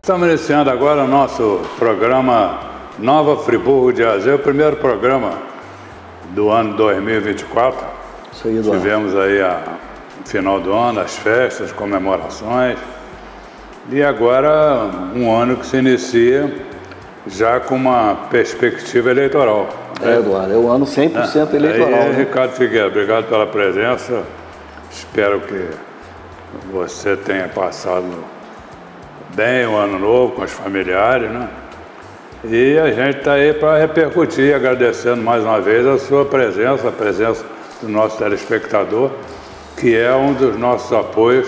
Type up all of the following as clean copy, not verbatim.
Estamos iniciando agora o nosso programa Nova Friburgo de Azer, o primeiro programa do ano 2024. Isso aí, Eduardo. Tivemos aí no final do ano as festas, comemorações, e agora um ano que se inicia já com uma perspectiva eleitoral. Eduardo, é o ano 100% eleitoral. Aí, Ricardo Figueiredo, obrigado pela presença. Espero que você tenha passado bem o ano novo com os familiares, né? E a gente está aí para repercutir, agradecendo mais uma vez a sua presença, a presença do nosso telespectador, que é um dos nossos apoios,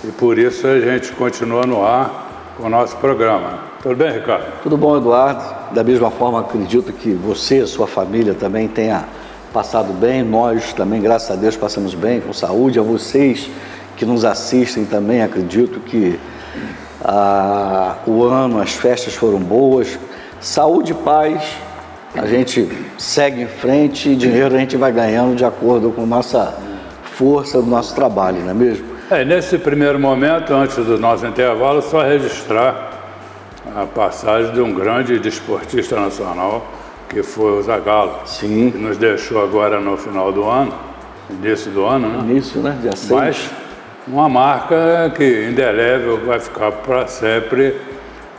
e por isso a gente continua no ar com o nosso programa. Tudo bem, Ricardo? Tudo bom, Eduardo. Da mesma forma, acredito que você, sua família também tenha passado bem, nós também, graças a Deus, passamos bem, com saúde. A vocês que nos assistem também, acredito que o ano, as festas foram boas, saúde e paz, a gente segue em frente e dinheiro a gente vai ganhando de acordo com a nossa força, do nosso trabalho, não é mesmo? Nesse primeiro momento, antes do nosso intervalo, só registrar a passagem de um grande desportista nacional, que foi o Zagallo. Sim. Que nos deixou agora no final do ano, início do ano, né? Início, né? Dia 6. Mas uma marca que indelével vai ficar para sempre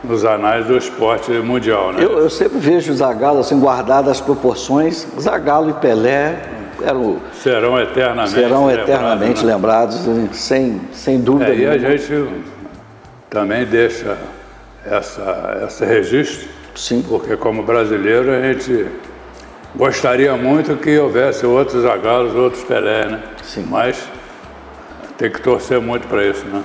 nos anais do esporte mundial, né? Eu sempre vejo o Zagallo assim, guardado as proporções. Zagallo e Pelé serão eternamente lembrados, sem dúvida. E a gente também deixa esse registro. Sim. Porque como brasileiro a gente gostaria muito que houvesse outros Zagallos, outros Pelé, né? Sim. Mas tem que torcer muito para isso, né?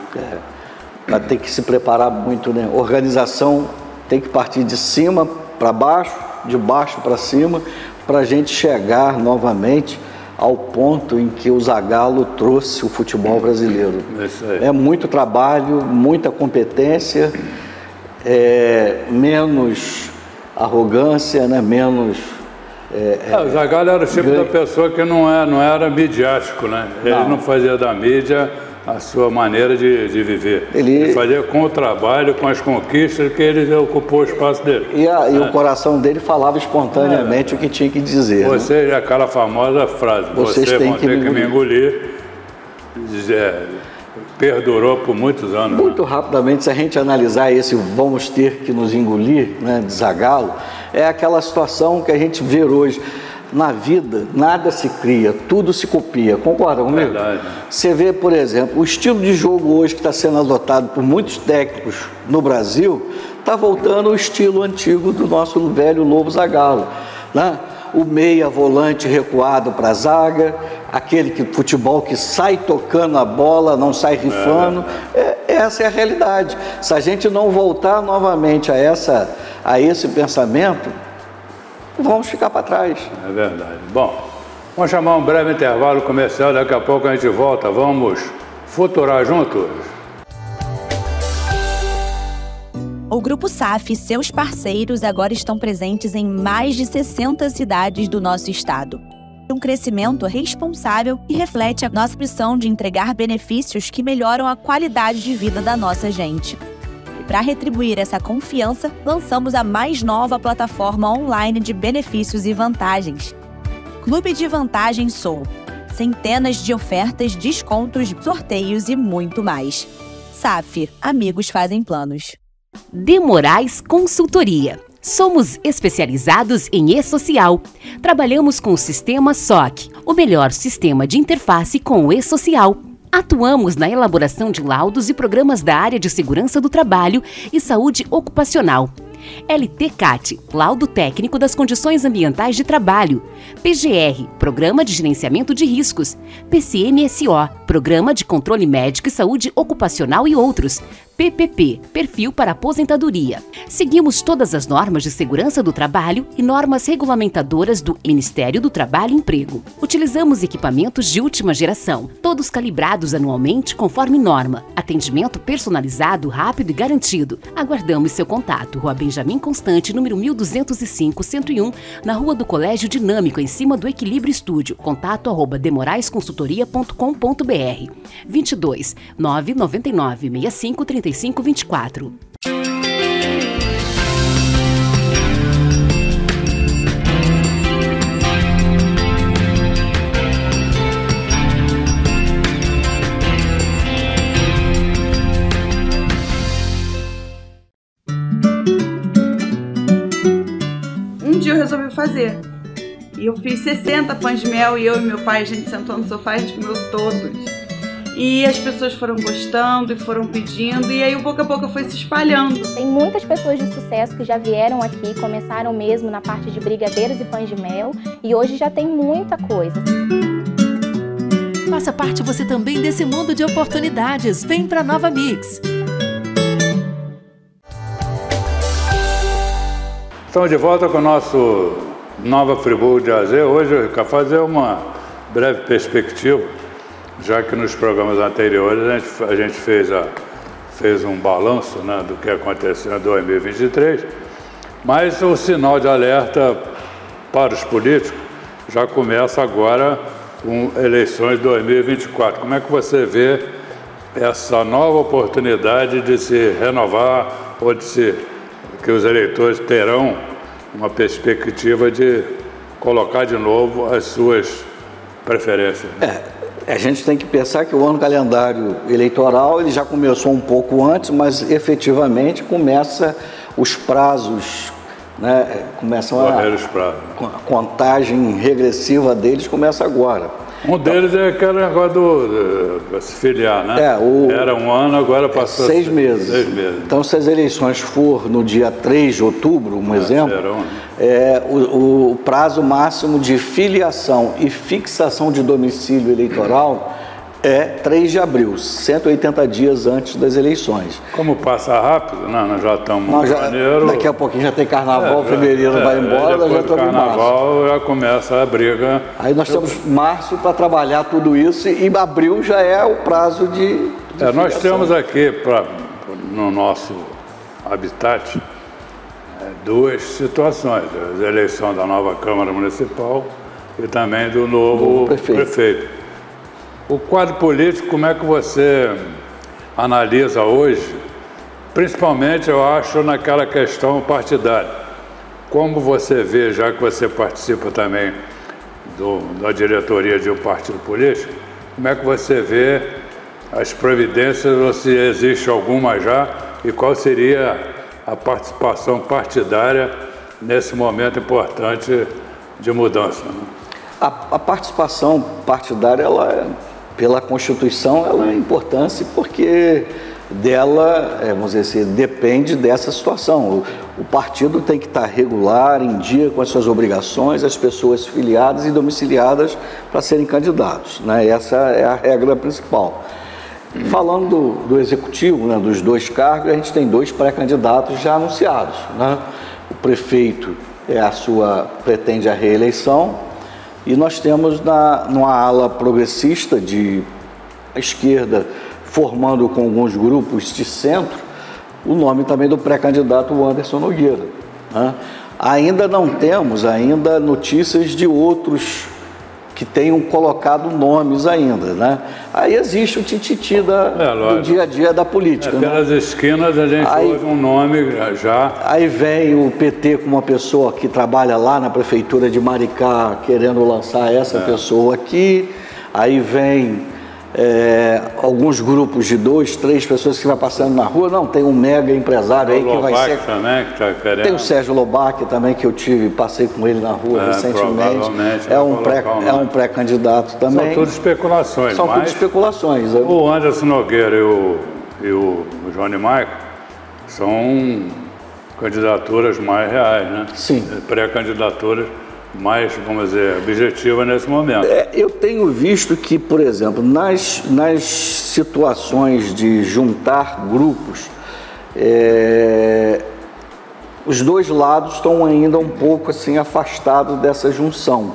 Mas tem que se preparar muito, né? Organização tem que partir de cima para baixo, de baixo para cima, para a gente chegar novamente ao ponto em que o Zagallo trouxe o futebol brasileiro. Isso aí. É muito trabalho, muita competência, menos arrogância, né? Menos... o Zagallo era o tipo da pessoa que não era midiático, né? Ele não fazia da mídia a sua maneira de viver. Ele fazia com o trabalho, com as conquistas, que ele ocupou o espaço dele. E o coração dele falava espontaneamente o que tinha que dizer. Você, aquela famosa frase, vocês vão ter que me engolir, perdurou por muitos anos. Muito rapidamente, se a gente analisar esse vamos ter que nos engolir, né, de Zagallo, é aquela situação que a gente vê hoje. Na vida, nada se cria, tudo se copia. Concorda comigo? Verdade. Você vê, por exemplo, o estilo de jogo hoje que está sendo adotado por muitos técnicos no Brasil, está voltando ao estilo antigo do nosso velho Lobo Zagallo, né? O meia volante recuado para a zaga, aquele futebol que sai tocando a bola, não sai rifando. Essa é a realidade. Se a gente não voltar novamente a esse pensamento, vamos ficar para trás. É verdade. Bom, vamos chamar um breve intervalo comercial, daqui a pouco a gente volta. Vamos futurar juntos? O Grupo SAF e seus parceiros agora estão presentes em mais de 60 cidades do nosso estado. Um crescimento responsável e reflete a nossa missão de entregar benefícios que melhoram a qualidade de vida da nossa gente. E para retribuir essa confiança, lançamos a mais nova plataforma online de benefícios e vantagens. Clube de Vantagens Sou. Centenas de ofertas, descontos, sorteios e muito mais. SAF. Amigos fazem planos. De Moraes Consultoria. Somos especializados em e-social. Trabalhamos com o sistema SOC, o melhor sistema de interface com o e-social. Atuamos na elaboração de laudos e programas da área de segurança do trabalho e saúde ocupacional. LTCAT, Laudo Técnico das Condições Ambientais de Trabalho. PGR, Programa de Gerenciamento de Riscos. PCMSO, Programa de Controle Médico e Saúde Ocupacional e outros. PPP, Perfil para Aposentadoria. Seguimos todas as normas de segurança do trabalho e normas regulamentadoras do Ministério do Trabalho e Emprego. Utilizamos equipamentos de última geração, todos calibrados anualmente conforme norma. Atendimento personalizado, rápido e garantido. Aguardamos seu contato. Rua Benjamin Constante, número 1205-101, na Rua do Colégio Dinâmico, em cima do Equilíbrio Estúdio. Contato @demoraesconsultoria.com.br. 22 999 65 35 24. Um dia eu resolvi fazer. E eu fiz 60 pães de mel e eu e meu pai, a gente sentou no sofá e a gente comeu todos. E as pessoas foram gostando e foram pedindo, e aí o boca a boca foi se espalhando. Tem muitas pessoas de sucesso que já vieram aqui, começaram mesmo na parte de brigadeiros e pães de mel, e hoje já tem muita coisa. Faça parte você também desse mundo de oportunidades. Vem pra Nova Mix. Estamos de volta com o nosso Nova Friburgo de AZ. Hoje eu quero fazer uma breve perspectiva, já que nos programas anteriores a gente fez um balanço, né, do que aconteceu em 2023, mas o sinal de alerta para os políticos já começa agora com eleições de 2024. Como é que você vê essa nova oportunidade de se renovar ou que os eleitores terão uma perspectiva de colocar de novo as suas preferências? A gente tem que pensar que o ano calendário eleitoral ele já começou um pouco antes, mas efetivamente começa os prazos, né? Começam a contagem regressiva deles começa agora. Um deles é aquele negócio de se filiar, né? Era um ano, agora passou 6 meses. 6 meses. Então, se as eleições for no dia 3 de outubro, exemplo, o prazo máximo de filiação e fixação de domicílio eleitoral é 3 de abril, 180 dias antes das eleições. Como passa rápido, nós já estamos em janeiro. Daqui a pouquinho já tem carnaval, fevereiro vai embora, já estamos em março. Carnaval já começa a briga. Aí nós temos março para trabalhar tudo isso e abril já é o prazo de nós temos aqui, no nosso habitat, duas situações: a eleição da nova Câmara Municipal e também do novo prefeito. O quadro político, como é que você analisa hoje? Principalmente, eu acho, naquela questão partidária. Como você vê, já que você participa também da diretoria de um partido político, como é que você vê as providências, ou se existe alguma já, e qual seria a participação partidária nesse momento importante de mudança, né? A participação partidária, pela Constituição, ela é importante porque dela, vamos dizer assim, depende dessa situação. O partido tem que estar regular, em dia com as suas obrigações, as pessoas filiadas e domiciliadas para serem candidatos, né? Essa é a regra principal. Falando do executivo, né, dos 2 cargos, a gente tem 2 pré-candidatos já anunciados, né? O prefeito pretende a reeleição. E nós temos numa ala progressista de esquerda, formando com alguns grupos de centro, o nome também do pré-candidato Anderson Nogueira, né? Ainda não temos notícias de outros que tenham colocado nomes ainda, né? Aí existe o tititi do dia a dia da política. Pelas esquinas a gente ouve um nome já. Aí vem o PT com uma pessoa que trabalha lá na prefeitura de Maricá, querendo lançar essa pessoa aqui. Aí vem alguns grupos de 2, 3 pessoas que vai passando na rua. Não, tem um mega empresário aí que vai ser... também, que tá querendo. Tem o Sérgio Lobac também, que eu passei com ele na rua recentemente. É um pré-candidato também. São tudo especulações. São tudo especulações. O Anderson Nogueira e o Johnny Michael são candidaturas mais reais, né? Sim. Pré-candidaturas mais, vamos dizer, objetiva nesse momento. Eu tenho visto que, por exemplo, nas situações de juntar grupos, os dois lados estão ainda um pouco assim afastados dessa junção.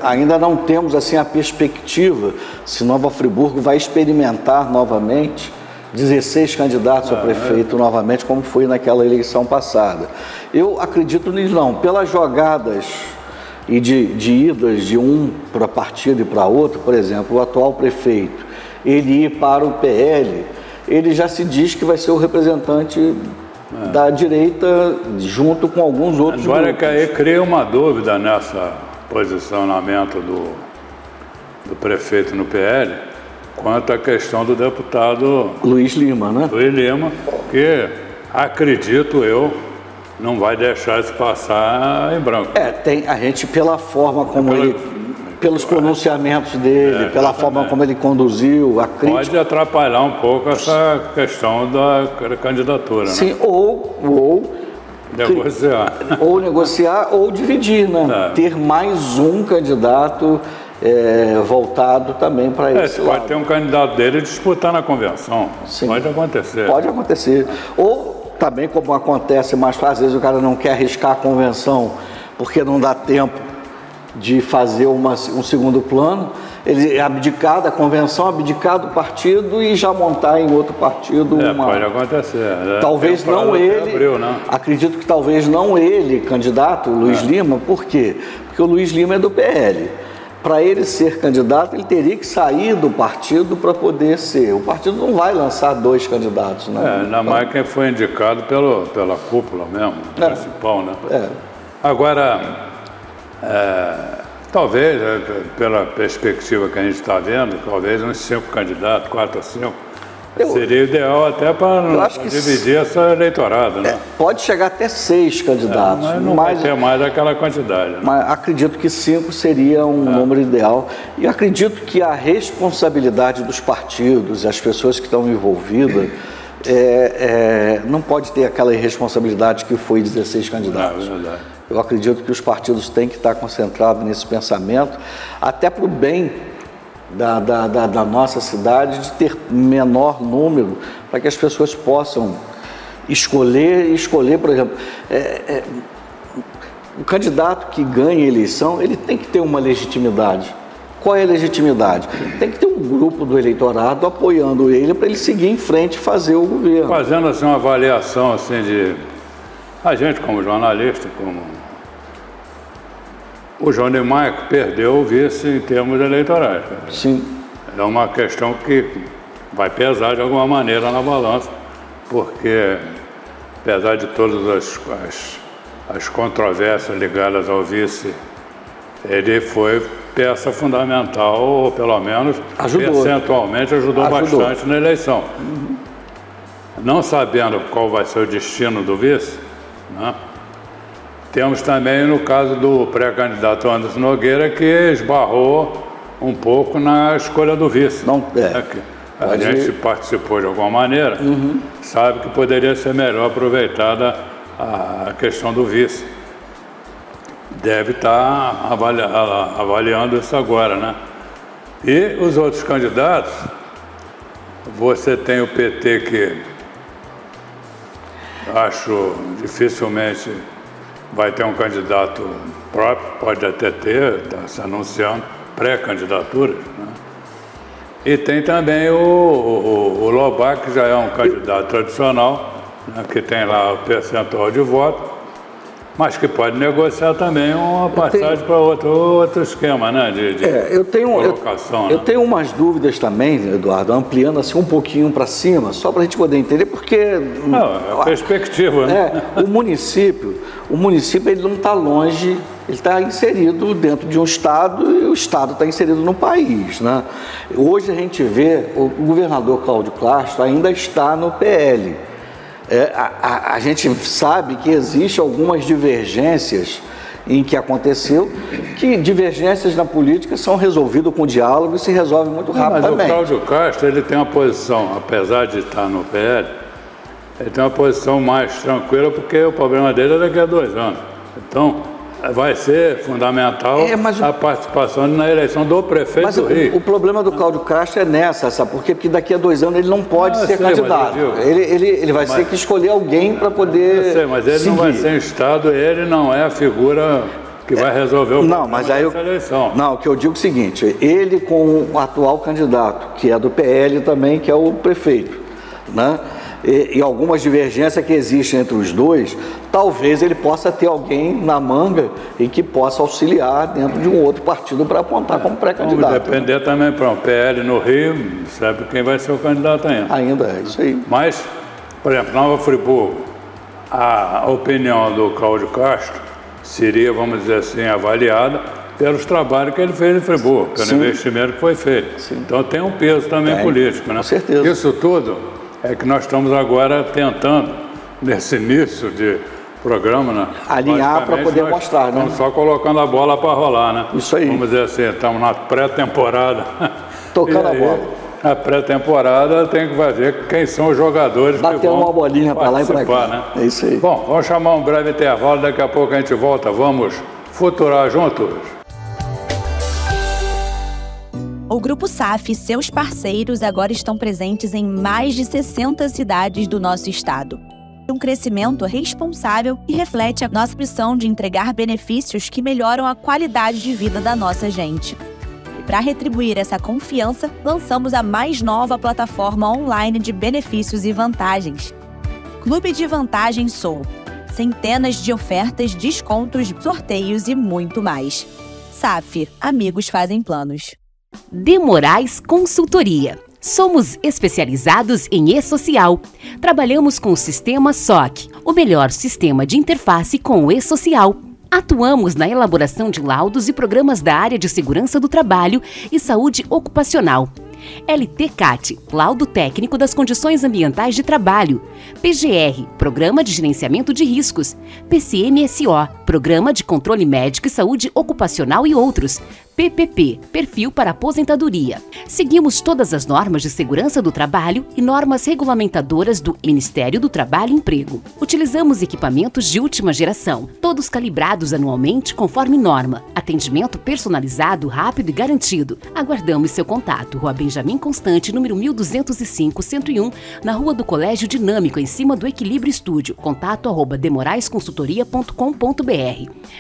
Ainda não temos assim a perspectiva se Nova Friburgo vai experimentar novamente 16 candidatos a prefeito novamente, como foi naquela eleição passada. Eu acredito nisso não, pelas jogadas e de idas de um para partido e para outro, por exemplo, o atual prefeito, ele ir para o PL, ele já se diz que vai ser o representante da direita junto com alguns outros grupos. Agora que aí cria uma dúvida nessa posicionamento do prefeito no PL, quanto à questão do deputado Luiz Lima, né? Luiz Lima, que acredito eu não vai deixar isso passar em branco. Tem a gente pela forma como pelos pronunciamentos dele, pela forma como ele conduziu a crítica. Pode atrapalhar um pouco essa questão da candidatura, sim, né? Ou negociar. Ou negociar ou dividir, né? Ter mais um candidato voltado também para esse lado. Pode ter um candidato dele disputar na convenção. Sim. Pode acontecer. Pode acontecer. Ou também, como acontece mais às vezes o cara não quer arriscar a convenção porque não dá tempo de fazer um segundo plano, ele abdicar da convenção, abdicar do partido e já montar em outro partido pode acontecer. Talvez não ele, abril, né? Acredito que talvez não ele, candidato, o Luiz Lima, por quê? Porque o Luiz Lima é do PL. Para ele ser candidato, ele teria que sair do partido para poder ser. O partido não vai lançar dois candidatos, né? Ainda mais quem foi indicado pela cúpula mesmo, principal, né? Agora, talvez, pela perspectiva que a gente está vendo, talvez uns 5 candidatos, 4 ou 5, seria ideal até para dividir essa eleitorado, né? Pode chegar até 6 candidatos. Mas não vai ter mais aquela quantidade, né? Mas acredito que 5 seria um número ideal. E acredito que a responsabilidade dos partidos e as pessoas que estão envolvidas não pode ter aquela irresponsabilidade que foi 16 candidatos. É verdade. Eu acredito que os partidos têm que estar concentrados nesse pensamento, até para o bem da nossa cidade, de ter menor número, para que as pessoas possam escolher, por exemplo, o candidato que ganha a eleição, ele tem que ter uma legitimidade. Qual é a legitimidade? Tem que ter um grupo do eleitorado apoiando ele para ele seguir em frente e fazer o governo. Fazendo assim uma avaliação assim de a gente como jornalista, como o João de Maico perdeu o vice em termos eleitorais. Sim. É uma questão que vai pesar de alguma maneira na balança, porque apesar de todas as controvérsias ligadas ao vice, ele foi peça fundamental, ou pelo menos percentualmente ajudou bastante na eleição. Não sabendo qual vai ser o destino do vice, né? Temos também no caso do pré-candidato Anderson Nogueira, que esbarrou um pouco na escolha do vice. A gente participou de alguma maneira, sabe que poderia ser melhor aproveitada a questão do vice. Deve estar avaliando isso agora, né? E os outros candidatos, você tem o PT, que acho dificilmente vai ter um candidato próprio, pode até ter, está se anunciando pré-candidaturas, né? E tem também o Lobac, que já é um candidato tradicional, né, que tem lá o percentual de voto, mas que pode negociar também uma passagem para outro esquema, né, de colocação. Eu tenho umas dúvidas também, Eduardo, ampliando assim um pouquinho para cima, só para a gente poder entender, porque... Não, é perspectiva, né? O município ele não está longe, ele está inserido dentro de um estado e o estado está inserido no país, né? Hoje a gente vê, o governador Cláudio Castro ainda está no PL. A gente sabe que existem algumas divergências em que aconteceu, que divergências na política são resolvidas com diálogo e se resolvem muito rapidamente. Mas o Cláudio Castro, ele tem uma posição, apesar de estar no PL, ele tem uma posição mais tranquila, porque o problema dele é daqui a 2 anos. Então, vai ser fundamental a participação na eleição do prefeito do Rio. O problema do Cláudio Castro é nessa, sabe por quê? Porque daqui a 2 anos ele não pode ser candidato. Ele vai ter que escolher alguém para poder. Eu sei, mas ele não vai ser em Estado, ele não é a figura que vai resolver o problema dessa eleição. Não, o que eu digo é o seguinte, ele com o atual candidato, que é do PL também, que é o prefeito, né? E algumas divergências que existem entre os dois, talvez ele possa ter alguém na manga e que possa auxiliar dentro de um outro partido para apontar como pré-candidato. Vamos depender também para o PL no Rio, sabe quem vai ser o candidato ainda. Ainda é isso aí. Mas, por exemplo, Nova Friburgo, a opinião do Cláudio Castro seria, vamos dizer assim, avaliada pelos trabalhos que ele fez em Friburgo, pelo investimento que foi feito. Sim. Então tem um peso também político, né? Com certeza. Isso tudo é que nós estamos agora tentando, nesse início de programa, né? Alinhar para poder mostrar, né? Estamos só colocando a bola para rolar, né? Isso aí. Vamos dizer assim, estamos na pré-temporada. Tocando a bola. A pré-temporada tem que fazer quem são os jogadores que vão uma bolinha para lá e para cá. Né? É isso aí. Bom, vamos chamar um breve intervalo, daqui a pouco a gente volta. Vamos futurar juntos. O Grupo SAF e seus parceiros agora estão presentes em mais de 60 cidades do nosso estado. Um crescimento responsável e reflete a nossa missão de entregar benefícios que melhoram a qualidade de vida da nossa gente. E para retribuir essa confiança, lançamos a mais nova plataforma online de benefícios e vantagens. Clube de Vantagens Sou. Centenas de ofertas, descontos, sorteios e muito mais. SAF, amigos fazem planos. De Moraes Consultoria. Somos especializados em e-social. Trabalhamos com o sistema SOC, o melhor sistema de interface com o e-social. Atuamos na elaboração de laudos e programas da área de segurança do trabalho e saúde ocupacional. LTCAT, Laudo Técnico das Condições Ambientais de Trabalho. PGR, Programa de Gerenciamento de Riscos. PCMSO, Programa de Controle Médico e Saúde Ocupacional e outros. PPP, Perfil para Aposentadoria. Seguimos todas as normas de segurança do trabalho e normas regulamentadoras do Ministério do Trabalho e Emprego. Utilizamos equipamentos de última geração, todos calibrados anualmente conforme norma. Atendimento personalizado, rápido e garantido. Aguardamos seu contato. Rua Benjamin Constante, número 1205-101, na Rua do Colégio Dinâmico, em cima do Equilíbrio Estúdio. Contato @demoraesconsultoria.com.br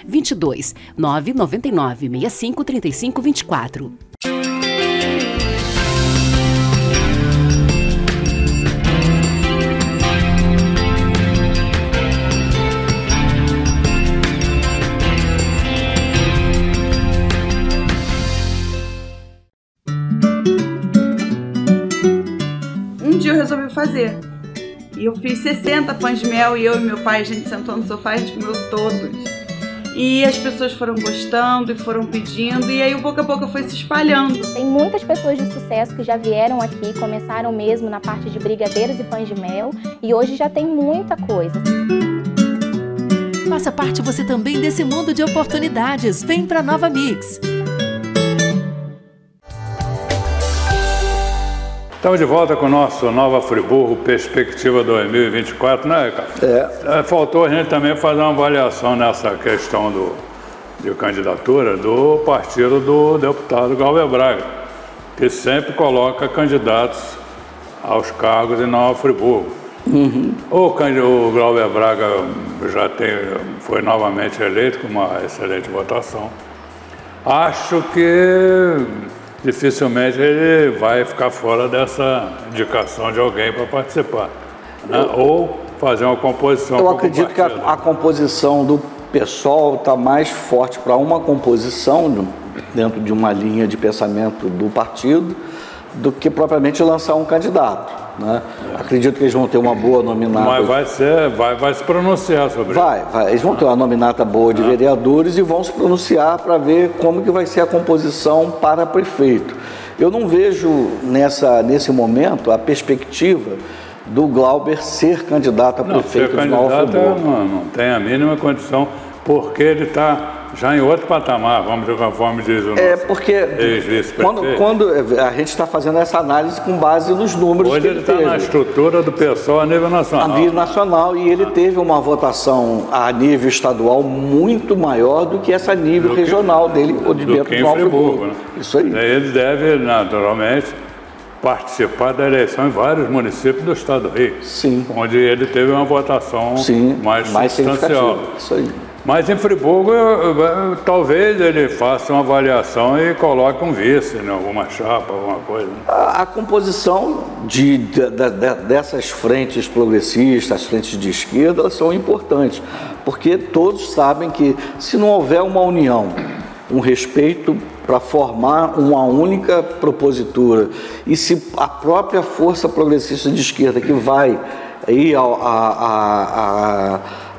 22 999 65 3524. Um dia eu resolvi fazer. E eu fiz 60 pães de mel e eu e meu pai, a gente sentou no sofá e a gente comeu todos. E as pessoas foram gostando e foram pedindo, e aí o boca a boca foi se espalhando. Tem muitas pessoas de sucesso que já vieram aqui, começaram mesmo na parte de brigadeiros e pães de mel, e hoje já tem muita coisa. Faça parte você também desse mundo de oportunidades. Vem pra Nova Mix. Estamos de volta com o nosso Nova Friburgo Perspectiva 2024, né, cara? Faltou a gente também fazer uma avaliação nessa questão de candidatura do partido do deputado Glauber Braga, que sempre coloca candidatos aos cargos em Nova Friburgo. O Glauber Braga foi novamente eleito com uma excelente votação. Acho que dificilmente ele vai ficar fora dessa indicação de alguém para participar, né? Ou fazer uma composição. Eu acredito que a composição do PSOL está mais forte para uma composição dentro de uma linha de pensamento do partido do que propriamente lançar um candidato, né? Acredito que eles vão ter uma boa nominata. Mas vai se pronunciar sobre isso. Eles vão ter uma nominata boa de vereadores e vão se pronunciar para ver como que vai ser a composição para prefeito. Eu não vejo nesse momento a perspectiva do Glauber ser candidato a prefeito de Nova Friburgo. Não tem a mínima condição, porque ele está já em outro patamar, vamos dizer, conforme diz o nosso porque ex-vice-prefeito. quando a gente está fazendo essa análise com base nos números hoje que ele está na estrutura do PSOL a nível nacional. A nível nacional, e ele teve uma votação a nível estadual muito maior do que essa a nível regional dele, ou de dentro do Nova Friburgo. Né? Isso aí. Ele deve, naturalmente, participar da eleição em vários municípios do estado do Rio. Sim. Onde ele teve uma votação mais substancial. Isso aí. Mas em Friburgo, talvez ele faça uma avaliação e coloque um vice em alguma chapa, alguma coisa. A composição dessas frentes progressistas, as frentes de esquerda, elas são importantes, porque todos sabem que se não houver uma união, um respeito para formar uma única propositura, e se a própria força progressista de esquerda que vai ir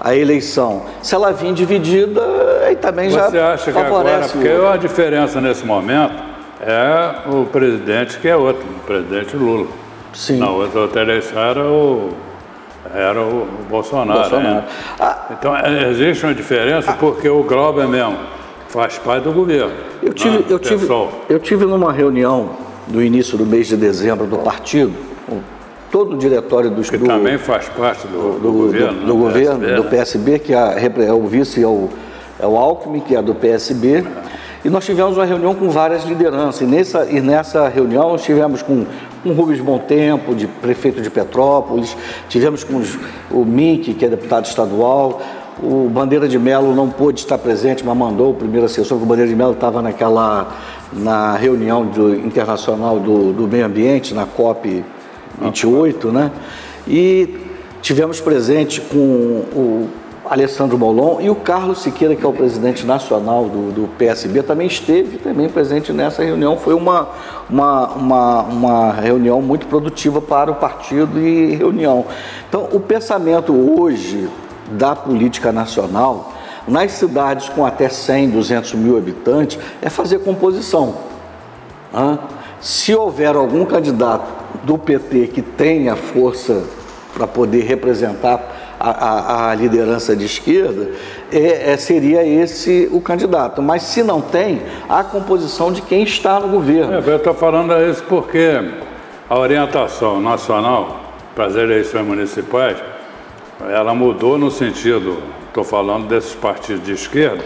a eleição, se ela vir dividida, aí também já favorece. Você acha que agora, porque a diferença nesse momento é o presidente que é outro, o presidente Lula. Sim. Na outra eleição era o Bolsonaro. Né? Então existe uma diferença porque o Glauber mesmo faz parte do governo. Eu tive numa reunião no início do mês de dezembro do partido, todo o diretório que também faz parte do governo, do PSB, que é o vice, é o Alckmin, que é do PSB, e nós tivemos uma reunião com várias lideranças, e nessa reunião nós tivemos com Rubens Bontempo, prefeito de Petrópolis, tivemos com o Mink, que é deputado estadual. O Bandeira de Mello não pôde estar presente, mas mandou o primeiro assessor, porque o Bandeira de Mello estava na reunião internacional do meio ambiente, na COP 28, né? E tivemos presente com o Alessandro Molon e o Carlos Siqueira, que é o presidente nacional do PSB, também esteve presente nessa reunião. Foi uma reunião muito produtiva para o partido e reunião. Então, o pensamento hoje da política nacional, nas cidades com até 100, 200 mil habitantes, é fazer composição. Se houver algum candidato do PT que tenha força para poder representar a liderança de esquerda, seria esse o candidato. Mas se não tem, a composição de quem está no governo. Eu estou falando isso porque a orientação nacional para as eleições municipais, ela mudou no sentido, estou falando desses partidos de esquerda,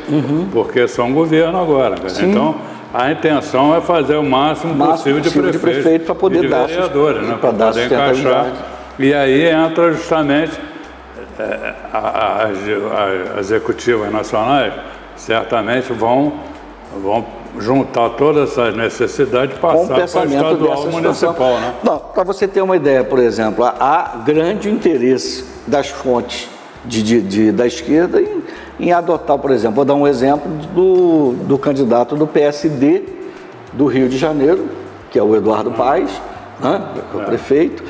porque são governo agora. Então, a intenção é fazer o máximo possível de prefeito para poder dar vereadores, né, para poder encaixar. E aí entra justamente as executivas nacionais, certamente vão juntar todas essas necessidades e passar para o estadual municipal. Né? Não, para você ter uma ideia, por exemplo, há grande interesse das fontes da esquerda em adotar, por exemplo, vou dar um exemplo do candidato do PSD do Rio de Janeiro, que é o Eduardo Paes, o prefeito,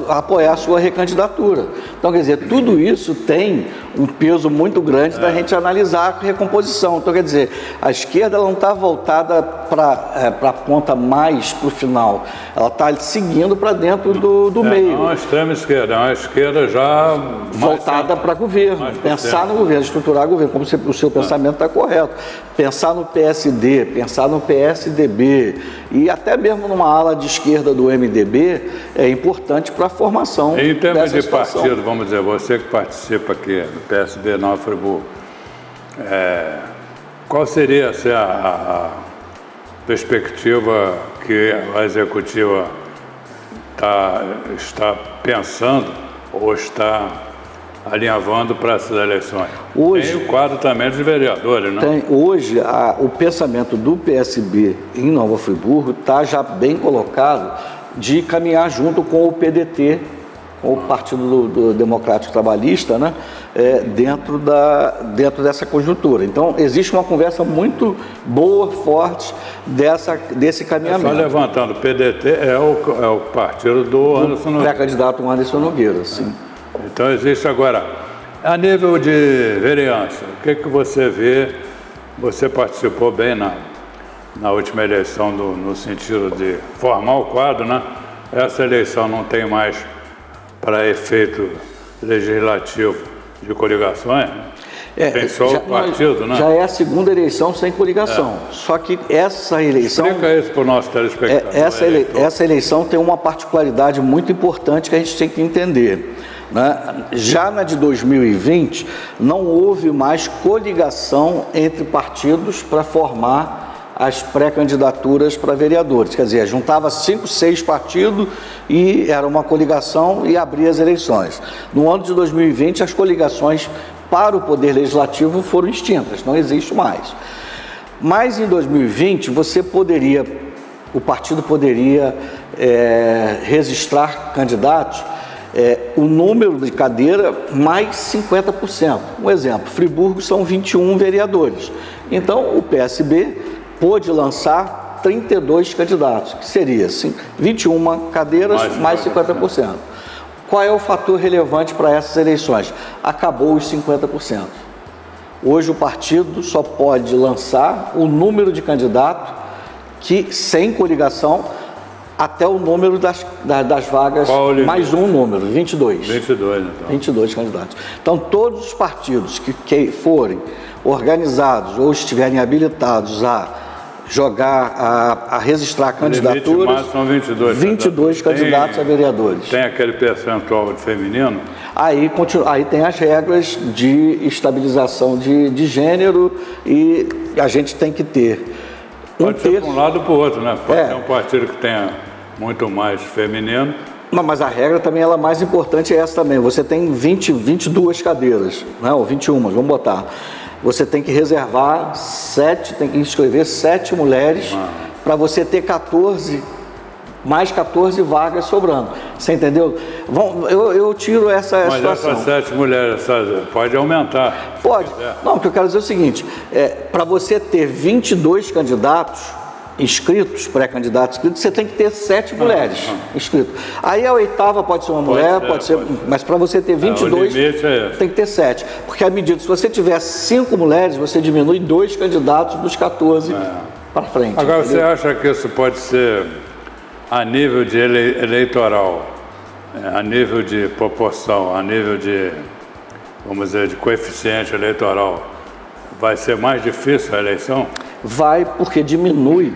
apoiar a sua recandidatura. Então, quer dizer, tudo isso tem um peso muito grande da gente analisar a recomposição. Então, quer dizer, a esquerda ela não está voltada para a ponta mais para o final, ela está seguindo para dentro do meio. Não é uma extrema esquerda, é uma esquerda já voltada para governo, pensar no governo, estruturar o governo, como o seu pensamento está correto. Pensar no PSD, pensar no PSDB e até mesmo numa ala de esquerda do MDB é importante para a formação. Em termos de partido, vamos dizer, você que participa aqui do PSB Nova Friburgo, qual seria a perspectiva que a executiva está pensando ou está alinhavando para essas eleições? Hoje, tem o quadro também dos vereadores, né? Hoje, o pensamento do PSB em Nova Friburgo está já bem colocado de caminhar junto com o PDT, com o Partido Democrático Trabalhista, né? Dentro dessa conjuntura. Então, existe uma conversa muito boa, forte, desse caminhamento. Só levantando, o PDT é o partido do Anderson Nogueira. Pré-candidato Anderson Nogueira, sim. Então, existe agora, a nível de vereança, o que você vê? Você participou bem na última eleição no sentido de formar o quadro, né? Essa eleição não tem mais para efeito legislativo de coligações? Tem só o partido, né? Já é a segunda eleição sem coligação. Só que essa eleição... Explica isso para o nosso telespectador. Essa eleição tem uma particularidade muito importante que a gente tem que entender. Né? Já na de 2020, não houve mais coligação entre partidos para formar as pré-candidaturas para vereadores. Quer dizer, juntava 5, 6 partidos e era uma coligação e abria as eleições. No ano de 2020, as coligações para o Poder Legislativo foram extintas, não existe mais. Mas em 2020, o partido poderia registrar candidatos o número de cadeira mais 50%. Um exemplo, Friburgo são 21 vereadores. Então, o PSB pôde lançar 32 candidatos, que seria 21 cadeiras mais 50%. Qual é o fator relevante para essas eleições? Acabou os 50%. Hoje o partido só pode lançar o número de candidatos que, sem coligação, até o número das vagas, mais um número, 22. 22, então. 22 candidatos. Então, todos os partidos que forem organizados ou estiverem habilitados a a registrar candidaturas. São 22 candidatos a vereadores. Tem aquele percentual de feminino? Aí tem as regras de estabilização de gênero e a gente tem que ter Pode ser para um lado ou para o outro, né? Pode ter um partido que tenha muito mais feminino. Mas a regra também, ela mais importante é essa também. Você tem 22 cadeiras, né? Ou 21, vamos botar. Você tem que reservar 7, tem que inscrever 7 mulheres para você ter mais 14 vagas sobrando. Você entendeu? Eu tiro essa situação. Mas essas 7 mulheres, pode aumentar? Pode. Não, o que eu quero dizer é o seguinte, para você ter 22 candidatos inscritos, pré-candidatos inscritos, você tem que ter 7 mulheres inscritas. Aí a 8ª pode ser uma mulher, pode ser, mas para você ter 22, tem que ter 7. Porque à medida, se você tiver 5 mulheres, você diminui 2 candidatos dos 14 para frente. Agora, entendeu? Você acha que isso pode ser a nível de eleitoral, a nível de proporção, a nível de, vamos dizer, de coeficiente eleitoral, vai ser mais difícil a eleição? Vai, porque diminui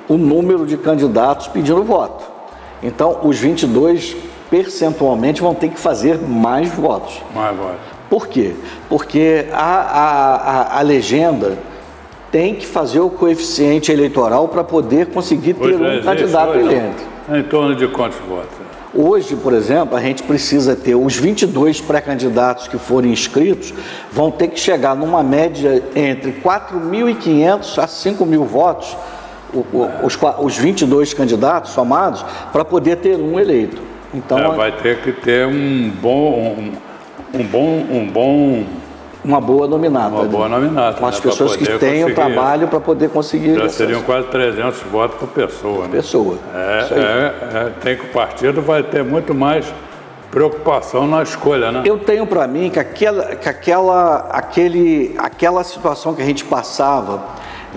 o número de candidatos pedindo voto. Então, os 22 percentualmente vão ter que fazer mais votos. Mais votos. Por quê? Porque a legenda tem que fazer o coeficiente eleitoral para poder conseguir ter um candidato eleito. Em torno de quantos votos? Hoje, por exemplo, a gente precisa ter os 22 pré-candidatos que forem inscritos, vão ter que chegar numa média entre 4.500 a 5.000 votos, os 22 candidatos somados, para poder ter um eleito. Então, vai ter que ter uma boa nominata. Uma boa nominata. Com as pessoas que tenham trabalho para poder conseguir. Já seriam quase 300 votos por pessoa. Né? Tem que o partido vai ter muito mais preocupação na escolha, né? Eu tenho para mim que aquela situação que a gente passava,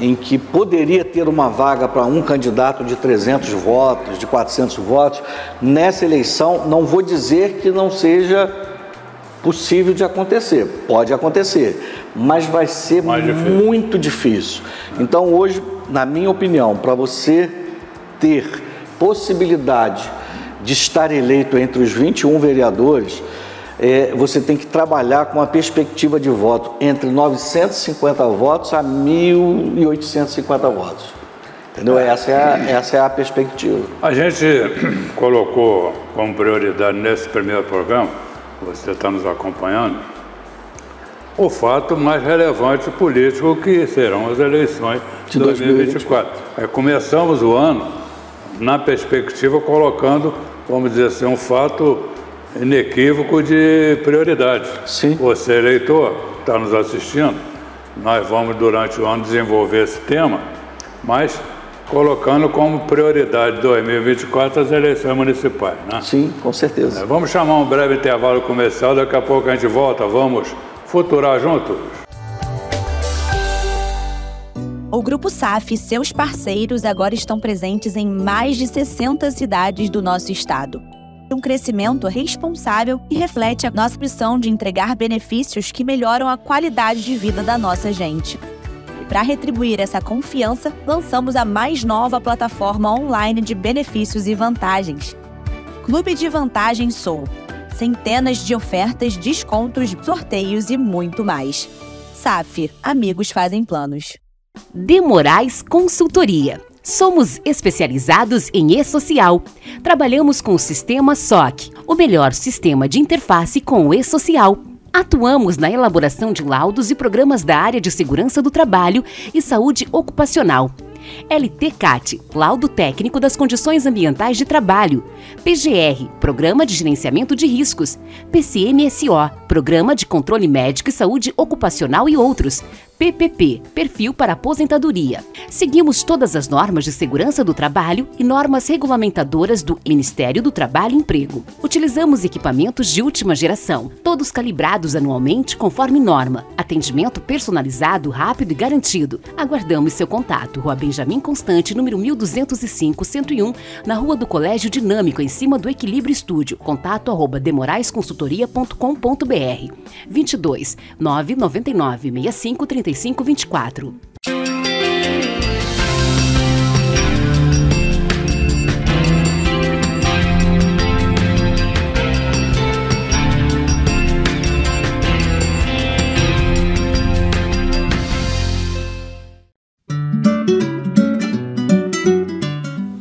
em que poderia ter uma vaga para um candidato de 300 votos, de 400 votos, nessa eleição, não vou dizer que não seja possível de acontecer, pode acontecer, mas vai ser muito difícil. Então hoje, na minha opinião, para você ter possibilidade de estar eleito entre os 21 vereadores, você tem que trabalhar com a perspectiva de voto entre 950 votos a 1.850 votos. Entendeu? Essa é a perspectiva. A gente colocou como prioridade nesse primeiro programa, você está nos acompanhando, o fato mais relevante político que serão as eleições de 2024. Começamos o ano na perspectiva colocando, vamos dizer assim, um fato inequívoco de prioridade. Sim. Você, eleitor, está nos assistindo, nós vamos durante o ano desenvolver esse tema, mas colocando como prioridade 2024 as eleições municipais, né? Sim, com certeza. Vamos chamar um breve intervalo comercial, daqui a pouco a gente volta, vamos futurar juntos. O Grupo SAF e seus parceiros agora estão presentes em mais de 60 cidades do nosso estado. Um crescimento responsável e reflete a nossa missão de entregar benefícios que melhoram a qualidade de vida da nossa gente. E para retribuir essa confiança, lançamos a mais nova plataforma online de benefícios e vantagens. Clube de Vantagens Sou. Centenas de ofertas, descontos, sorteios e muito mais. SAF, amigos fazem planos. De Moraes Consultoria. Somos especializados em e-social. Trabalhamos com o sistema SOC, o melhor sistema de interface com o e-social. Atuamos na elaboração de laudos e programas da área de segurança do trabalho e saúde ocupacional. LTCAT, Laudo Técnico das Condições Ambientais de Trabalho. PGR, Programa de Gerenciamento de Riscos. PCMSO, Programa de Controle Médico e Saúde Ocupacional e outros. PPP, Perfil para Aposentadoria. Seguimos todas as normas de segurança do trabalho e normas regulamentadoras do Ministério do Trabalho e Emprego. Utilizamos equipamentos de última geração, todos calibrados anualmente conforme norma. Atendimento personalizado, rápido e garantido. Aguardamos seu contato. Rua Benjamin Constante, número 1205-101, na Rua do Colégio Dinâmico, em cima do Equilíbrio Estúdio. Contato @demoraesconsultoria.com.br 22 999 65 35 24.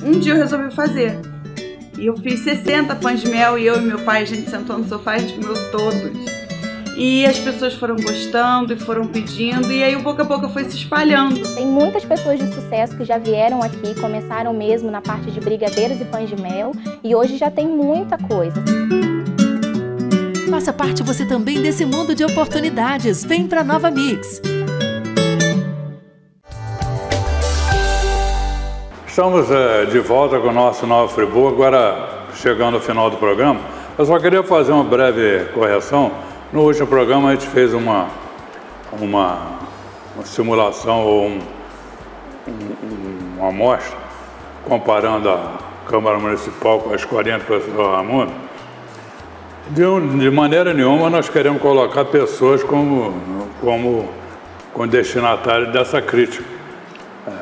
Um dia eu resolvi fazer. E eu fiz 60 pães de mel e eu e meu pai, a gente sentou no sofá e a gente comeu todos. E as pessoas foram gostando e foram pedindo, e aí o boca a boca foi se espalhando. Tem muitas pessoas de sucesso que já vieram aqui, começaram mesmo na parte de brigadeiros e pães de mel, e hoje já tem muita coisa. Faça parte você também desse mundo de oportunidades. Vem para Nova Mix. Estamos de volta com o nosso Nova Friburgo, agora chegando ao final do programa. Eu só queria fazer uma breve correção. No último programa a gente fez uma simulação ou uma amostra comparando a Câmara Municipal com as 40 pessoas do Raimundo. De maneira nenhuma nós queremos colocar pessoas como destinatários dessa crítica.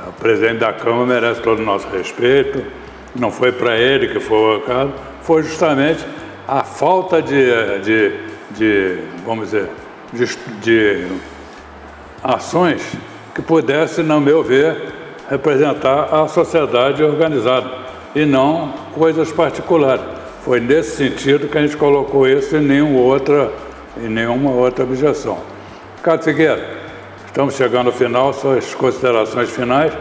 O presidente da Câmara merece todo o nosso respeito, não foi para ele que foi o caso, foi justamente a falta de ações que pudesse, no meu ver, representar a sociedade organizada e não coisas particulares. Foi nesse sentido que a gente colocou isso e nenhuma outra objeção. Ricardo Figueira, estamos chegando ao final, suas considerações finais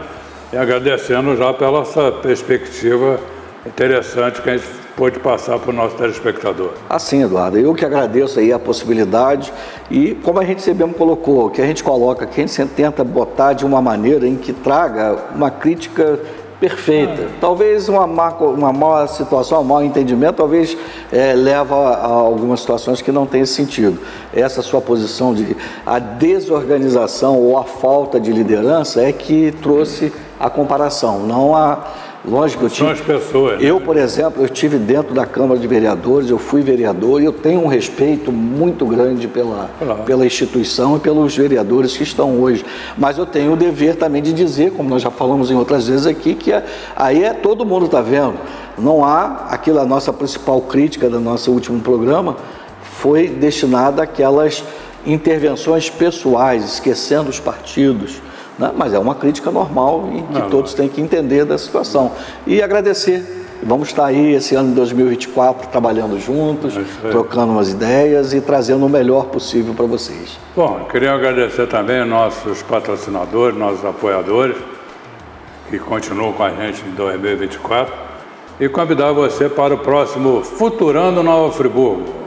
e agradecendo já pela essa perspectiva interessante que a gente pôde passar para o nosso telespectador. Assim, Eduardo, eu que agradeço aí a possibilidade e como a gente sempre mesmo colocou, o que a gente coloca aqui, a gente sempre tenta botar de uma maneira em que traga uma crítica perfeita. Talvez uma má situação, um mau entendimento, talvez leva a algumas situações que não tem sentido. Essa sua posição de a desorganização ou a falta de liderança é que trouxe a comparação, não a... Lógico, são as pessoas. Eu, por exemplo, eu estive dentro da Câmara de Vereadores, eu fui vereador e eu tenho um respeito muito grande pela instituição e pelos vereadores que estão hoje. Mas eu tenho o dever também de dizer, como nós já falamos em outras vezes aqui, que aí todo mundo está vendo. Não há aquilo, a nossa principal crítica do nosso último programa foi destinada àquelas intervenções pessoais, esquecendo os partidos. Mas é uma crítica normal e que todos têm que entender da situação. E agradecer. Vamos estar aí esse ano de 2024 trabalhando juntos, trocando umas ideias e trazendo o melhor possível para vocês. Bom, queria agradecer também aos nossos patrocinadores, nossos apoiadores, que continuam com a gente em 2024, e convidar você para o próximo Futurando Nova Friburgo.